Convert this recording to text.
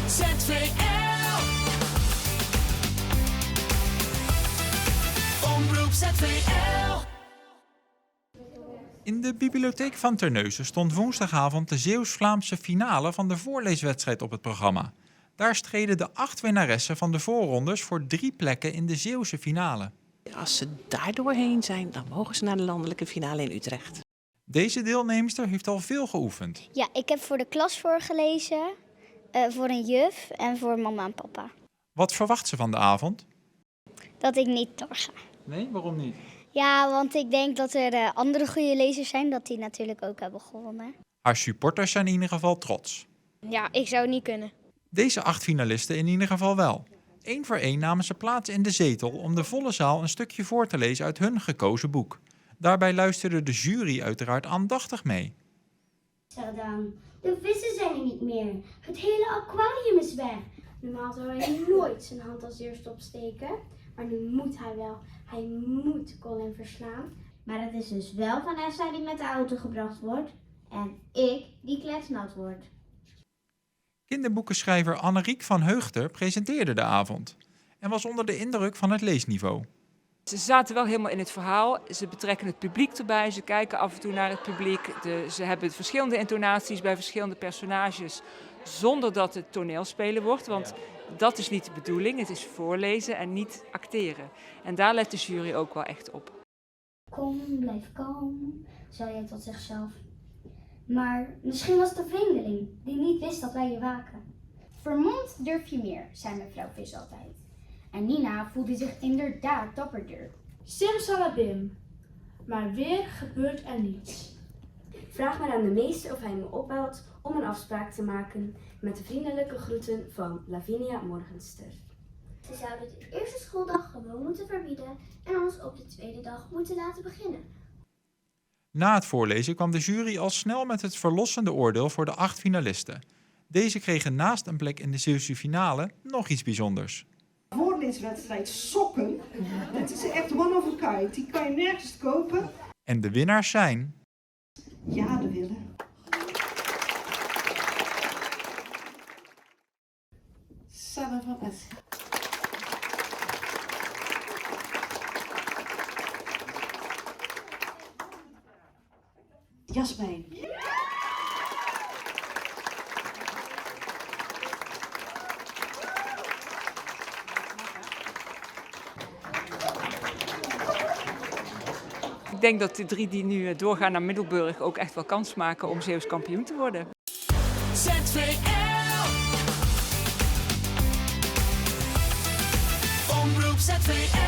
ZVL. Omroep ZVL. In de bibliotheek van Terneuzen stond woensdagavond de Zeeuws-Vlaamse finale van de voorleeswedstrijd op het programma. Daar streden de 8 winnaressen van de voorrondes voor 3 plekken in de Zeeuwse finale. Als ze daar doorheen zijn, dan mogen ze naar de landelijke finale in Utrecht. Deze deelnemster heeft al veel geoefend. Ja, ik heb voor de klas voorgelezen, voor een juf en voor mama en papa. Wat verwacht ze van de avond? Dat ik niet doorga. Nee, waarom niet? Ja, want ik denk dat er andere goede lezers zijn, dat die natuurlijk ook hebben gewonnen. Haar supporters zijn in ieder geval trots. Ja, ik zou het niet kunnen. Deze 8 finalisten in ieder geval wel. 1 voor 1 namen ze plaats in de zetel om de volle zaal een stukje voor te lezen uit hun gekozen boek. Daarbij luisterde de jury uiteraard aandachtig mee. Dan, de vissen zijn er niet meer. Het hele aquarium is weg. Normaal zou hij nooit zijn hand als eerste opsteken. Maar nu moet hij wel. Hij moet Colin verslaan. Maar het is dus wel Vanessa die met de auto gebracht wordt. En ik die kletsnat word. Kinderboekenschrijver Anneriek van Heugter presenteerde de avond en was onder de indruk van het leesniveau. Ze zaten wel helemaal in het verhaal. Ze betrekken het publiek erbij. Ze kijken af en toe naar het publiek. Ze hebben verschillende intonaties bij verschillende personages. Zonder dat het toneelspelen wordt. Want dat is niet de bedoeling. Het is voorlezen en niet acteren. En daar let de jury ook wel echt op. Kom, blijf kalm, zei hij tot zichzelf. Maar misschien was het een vreemdeling die niet wist dat wij hier waken. Vermomd durf je meer, zei mevrouw Vis altijd. En Nina voelde zich inderdaad dapperder. Simsalabim. Maar weer gebeurt er niets. Vraag maar aan de meester of hij me opbelt om een afspraak te maken met de vriendelijke groeten van Lavinia Morgenster. Ze zouden de eerste schooldag gewoon moeten verbieden en ons op de tweede dag moeten laten beginnen. Na het voorlezen kwam de jury al snel met het verlossende oordeel voor de 8 finalisten. Deze kregen naast een plek in de Zeeuwse finale nog iets bijzonders. Voorleeswedstrijd sokken. Het is echt one of a kind. Die kan je nergens kopen. En de winnaars zijn... Ja, de Wille. Sanne van Es. Jasmijn. Ik denk dat de 3 die nu doorgaan naar Middelburg ook echt wel kans maken om Zeeuws kampioen te worden. ZVL. Omroep ZVL.